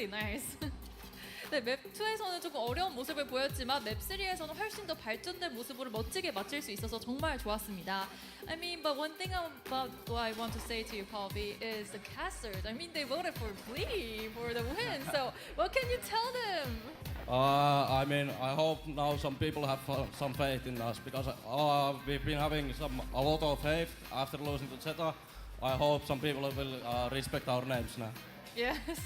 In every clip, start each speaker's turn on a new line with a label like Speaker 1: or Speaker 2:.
Speaker 1: really nice. 네, 맵2에서는 조금 어려운 모습을 보였지만 맵3에서는 훨씬 더 발전된 모습으로 멋지게 마칠 수 있어서 정말 좋았습니다. I mean, but one thing about what I want to say to you, Paul V, is the casters. I mean, they voted for Glee for the win. So, what can you tell them?
Speaker 2: I mean, I hope now some people have some faith in us because we've been having a lot of faith after losing to Zeta. I hope some people will respect our names now.
Speaker 1: Yes.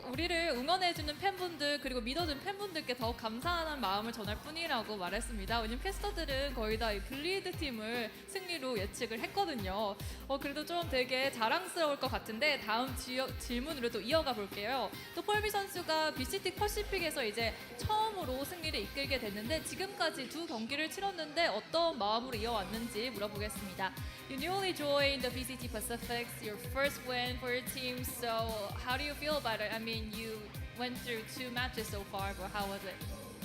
Speaker 1: 우리를 응원해주는 팬분들 그리고 믿어준 팬분들께 더욱 감사하는 마음을 전할 뿐이라고 말했습니다. 왜냐면 캐스터들은 거의 다 이 블리드 팀을 승리로 예측을 했거든요. 그래도 좀 되게 자랑스러울 것 같은데 다음 질문으로 또 이어가 볼게요. 또 폴비 선수가 VCT 퍼시픽에서 이제 처음으로 승리를 이끌게 됐는데 지금까지 두 경기를 치렀는데 어떤 마음으로 이어왔는지 물어보겠습니다. You newly joined the VCT Pacific, your first win for your team. So how do you feel about it? I mean, you went through 2 matches so far, but how was it?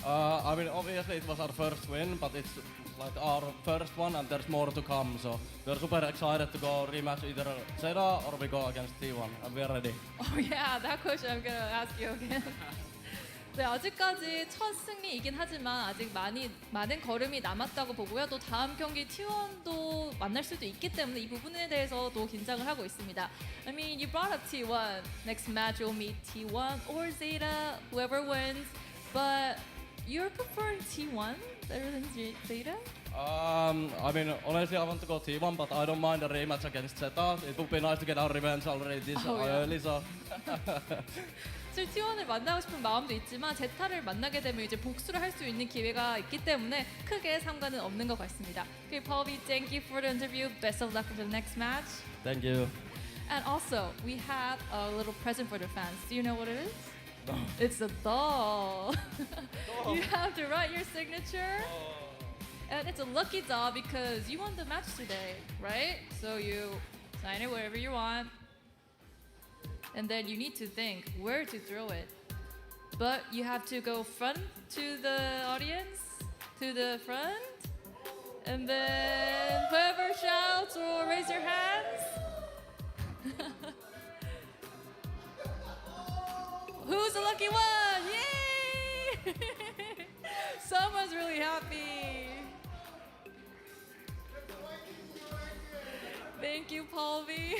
Speaker 2: I mean, obviously it was our first win, but it's like our first one and there's more to come. So we're super excited to go rematch either Zeta or we go against T1 and we're ready.
Speaker 1: Oh yeah, that question I'm gonna ask you again. 네, 아직까지 첫 승리이긴 하지만 아직 많은 걸음이 남았다고 보고요. 또 다음 경기 T1도 만날 수도 있기 때문에 이 부분에 대해서도 긴장을 하고 있습니다. I mean, you brought up T1. Next match you'll meet T1 or Zeta, whoever wins. But you're preferring T1 better than Zeta?
Speaker 2: I mean, honestly, I want to go T1, but I don't mind a rematch against Zeta. It would be nice to get our revenge already this early, so.
Speaker 1: 사실 T1을 만나고 싶은 마음도 있지만 제타를 만나게 되면 이제 복수를 할 수 있는 기회가 있기 때문에 크게 상관은 없는 것 같습니다. Okay, Paul V, thank you for the interview. Best of luck for the next match.
Speaker 2: Thank you.
Speaker 1: And also, we have a little present for the fans. Do you know what it is? No. It's a doll. You have to write your signature. And it's a lucky doll because you won the match today, right? So you sign it wherever you want. And then you need to think where to throw it. But you have to go front to the audience, to the front. And then whoever shouts or raise your hands. Who's the lucky one? Yay! Someone's really happy. Thank you, Paul V.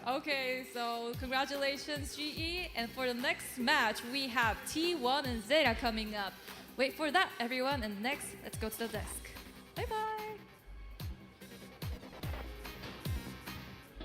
Speaker 1: Okay, so congratulations, GE. And for the next match, we have T1 and Zeta coming up. Wait for that, everyone. And next, let's go to the desk. Bye-bye.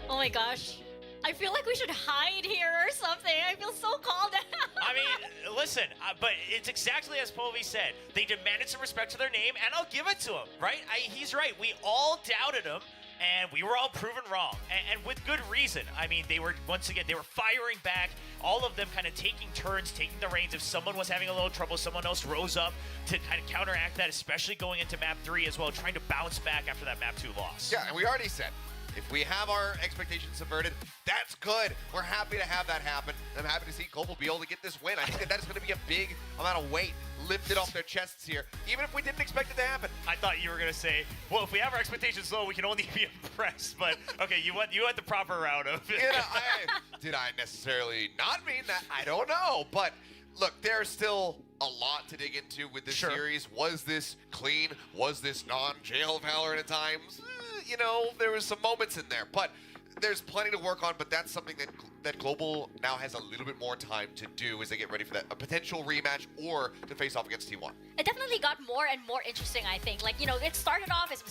Speaker 3: Oh my gosh. I feel like we should hide here or something. I feel so called out.
Speaker 4: I mean, listen, but it's exactly as Povey said. They demanded some respect to their name, and I'll give it to him, right? He's right. We all doubted him, and we were all proven wrong, and with good reason. I mean, they were, once again, they were firing back, all of them kind of taking turns, taking the reins. If someone was having a little trouble, someone else rose up to kind of counteract that, especially going into map 3 as well, trying to bounce back after that map 2 loss.
Speaker 5: Yeah, and we already said, if we have our expectations subverted, that's good. We're happy to have that happen. I'm happy to see Global be able to get this win. I think that is going to be a big amount of weight lifted off their chests here, even if we didn't expect it to happen.
Speaker 4: I thought you were going to say, well, if we have our expectations low, we can only be impressed. But, okay, you went the proper route of it.
Speaker 5: Did I necessarily not mean that? I don't know. But, look, there's still a lot to dig into with this series. Was this clean? Was this non-jail Valorant at times? You know, there was some moments in there. But there's plenty to work on, but that's something that Global now has a little bit more time to do as they get ready for that a potential rematch or to face off against T1.
Speaker 3: It definitely got more and more interesting, I think. Like, you know, it started off as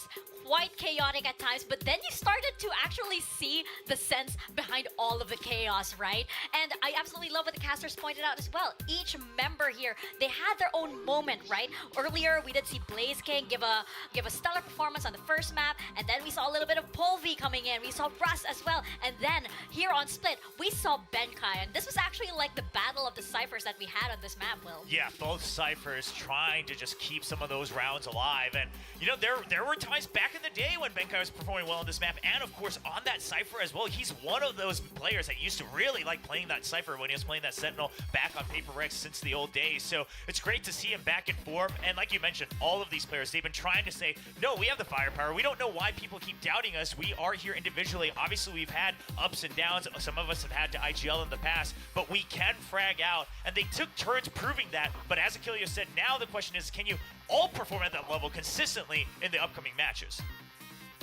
Speaker 3: quite chaotic at times, but then you started to actually see the sense behind all of the chaos, right? And I absolutely love what the casters pointed out as well. Each member here, they had their own moment, right? Earlier, we did see Blaze King give a stellar performance on the first map, and then we saw a little bit of Polvi coming in. We saw Russ as well, and then here on Split, we saw Benkai, and this was actually like the battle of the ciphers that we had on this map, Will.
Speaker 4: Yeah, both ciphers trying to just keep some of those rounds alive, and you know there were times back in the day when Benkai was performing well on this map, and of course on that cipher as well. He's one of those players that used to really like playing that cipher when he was playing that Sentinel back on Paper Rex since the old days. So it's great to see him back in form, and like you mentioned, all of these players, they've been trying to say, no, we have the firepower. We don't know why people keep doubting us. We are here individually. Obviously, we've had ups and downs. Some of us have had to IGL in the past, but we can frag out, and they took turns proving that. But as Achilles said, now the question is, can you all perform at that level consistently in the upcoming matches?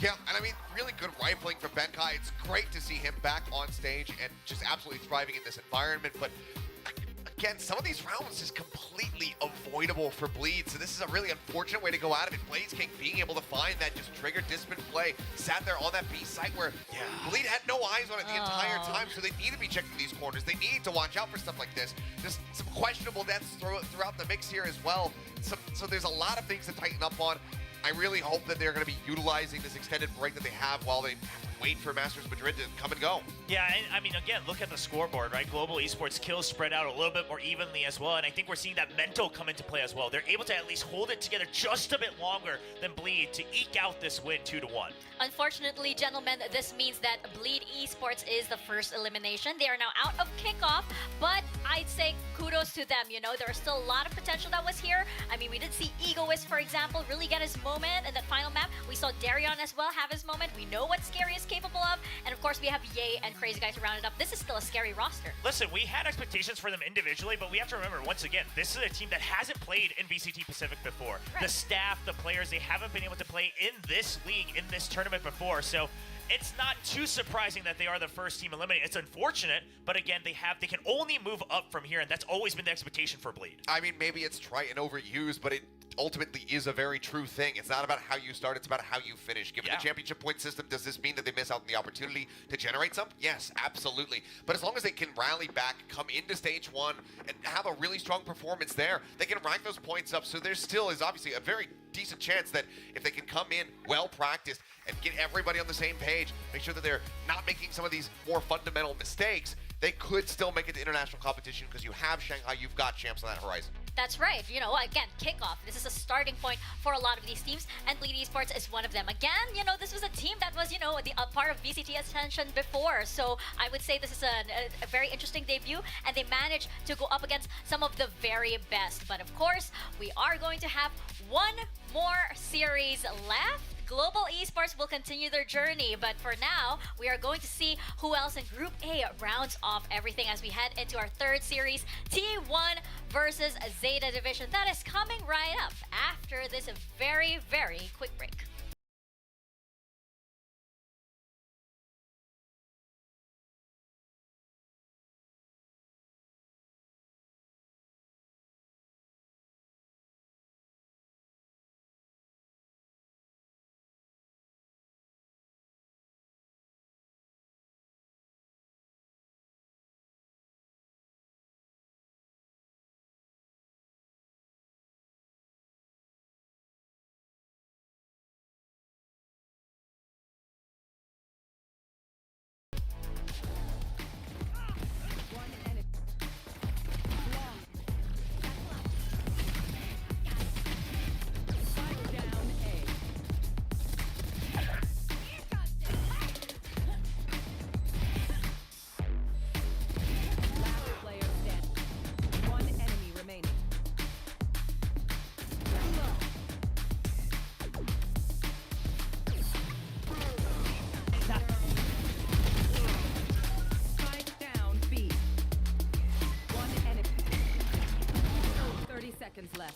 Speaker 5: Yeah, and I mean, really good rifling from Benkai. It's great to see him back on stage and just absolutely thriving in this environment. But again, some of these rounds is completely avoidable for Bleed. So this is a really unfortunate way to go out of it. BlazKing being able to find that just triggered discipline play, sat there on that B site where Bleed had no eyes on it the entire time. So they need to be checking these corners. They need to watch out for stuff like this. Just some questionable deaths throughout the mix here as well. So there's a lot of things to tighten up on. I really hope that they're going to be utilizing this extended break that they have while they wait for Masters Madrid to come and go.
Speaker 4: Yeah, and I mean, again, look at the scoreboard, right? Global Esports kills spread out a little bit more evenly as well, and I think we're seeing that mental come into play as well. They're able to at least hold it together just a bit longer than Bleed to eke out this win 2-1.
Speaker 3: Unfortunately, gentlemen, this means that Bleed Esports is the first elimination. They are now out of Kickoff, but I'd say kudos to them. You know, there are still a lot of potential that was here. I mean, we did see Egoist, for example, really get his moment in that final map. We saw Darion as well have his moment. We know what Scary is capable of. And of course, we have Ye and Crazy Guy to round it up. This is still a scary roster.
Speaker 4: Listen, we had expectations for them individually, but we have to remember, once again, this is a team that hasn't played in VCT Pacific before.
Speaker 3: Right.
Speaker 4: The staff, the players, they haven't been able to play in this league, in this tournament before. So it's not too surprising that they are the first team eliminated. It's unfortunate, but again, they can only move up from here, and that's always been the expectation for Bleed.
Speaker 5: I mean, maybe it's trite and overused, but it ultimately is a very true thing. It's not about how you start, it's about how you finish. Given the championship point system, does this mean that they miss out on the opportunity to generate some? Yes, absolutely. But as long as they can rally back, come into stage one, and have a really strong performance there, they can rack those points up. So there still is obviously a very decent chance that if they can come in well practiced and get everybody on the same page, make sure that they're not making some of these more fundamental mistakes, they could still make it to international competition because you have Shanghai, you've got champs on that horizon.
Speaker 3: That's right. You know, again, Kickoff. This is a starting point for a lot of these teams, and Bleed Esports is one of them. Again, you know, this was a team that was, you know, the part of VCT Ascension before. So I would say this is a very interesting debut, and they managed to go up against some of the very best. But of course, we are going to have one more series left. Global Esports will continue their journey, but for now, we are going to see who else in Group A rounds off everything as we head into our third series, T1 versus Zeta Division. That is coming right up after this very, very quick break.
Speaker 6: Left.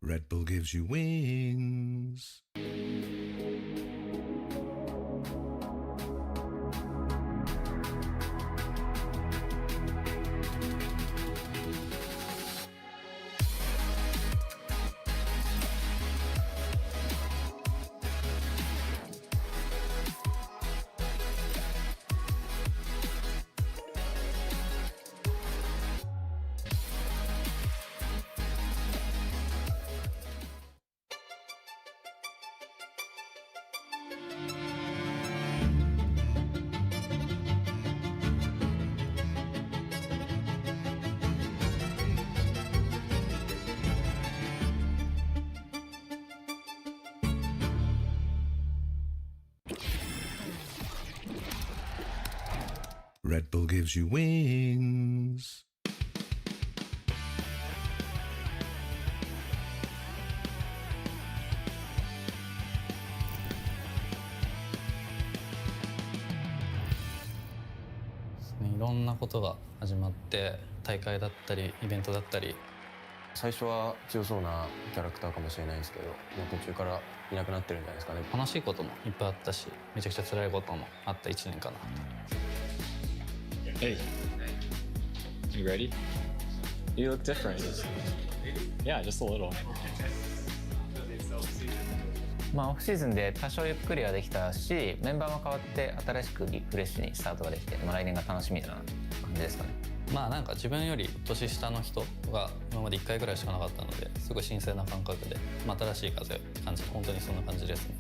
Speaker 7: Red Bull gives you wings. Red Bull gives you wings.
Speaker 8: いろんなことが始まって大会だったりイベントだったり
Speaker 9: 最初は強そうなキャラクターかもしれないんですけどもう途中からいなくなってるんじゃないですかね。
Speaker 8: 楽しいこともいっぱいあったしめちゃくちゃ辛いこともあった1年かな。
Speaker 10: Hey, you ready? You look different. Yeah, just a little.
Speaker 11: まあオフシーズンで多少ゆっくりはできたしメンバーも変わって新しくリフレッシュにスタートができて、来年が楽しみだなって感じですかね。
Speaker 8: まあなんか自分より年下の人が今まで1回ぐらいしかなかったのですごい新鮮な感覚で、新しい風を感じる、本当にそんな感じですね。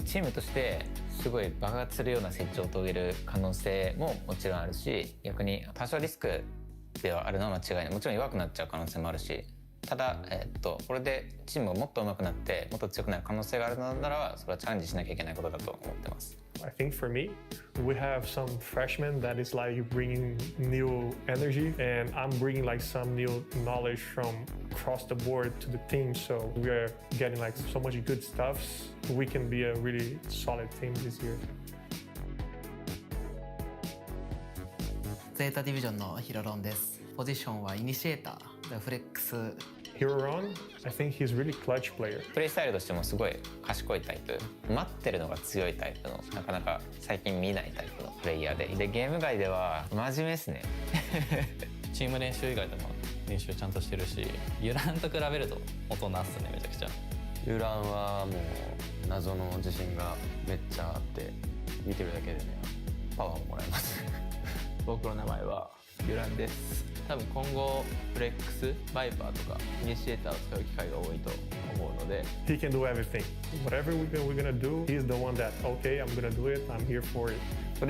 Speaker 11: チームとしてすごい爆発するような成長を遂げる可能性ももちろんあるし、逆に多少リスクではあるのは間違いない。もちろん弱くなっちゃう可能性もあるし、ただ、これでチームがもっと上手くなってもっと強くなる可能性があるのならそれはチャレンジしなきゃいけないことだと思ってます。
Speaker 12: I think for me, we have some freshmen that is like bringing new energy, and I'm bringing like some new knowledge from across the board to the team. So we are getting like so much good stuff. We can be a really solid team this year.
Speaker 13: ゼータディビジョンのヒロロンです。ポジションはイニシエーター、フレックス。
Speaker 12: Hiroron, I think he's really clutch player.
Speaker 11: プレイスタイルとしてもすごい賢いタイプ、待ってるのが強いタイプのなかなか最近見ないタイプのプレイヤーで、ゲーム外では真面目ですね。
Speaker 8: チーム練習以外でも練習ちゃんとしてるし、ユランと比べると大人っすね、めちゃくちゃ。
Speaker 9: ユランはもう謎の自信がめっちゃあって見てるだけでねパワーをもらえます。
Speaker 14: 僕の名前はユランです。多分今後フレックス、バイパーとかイニシエーターを使う機会が多いと思うので。
Speaker 12: He can do everything. Whatever we're gonna do, he's the one that, okay, I'm gonna do it, I'm here for it.
Speaker 11: プレ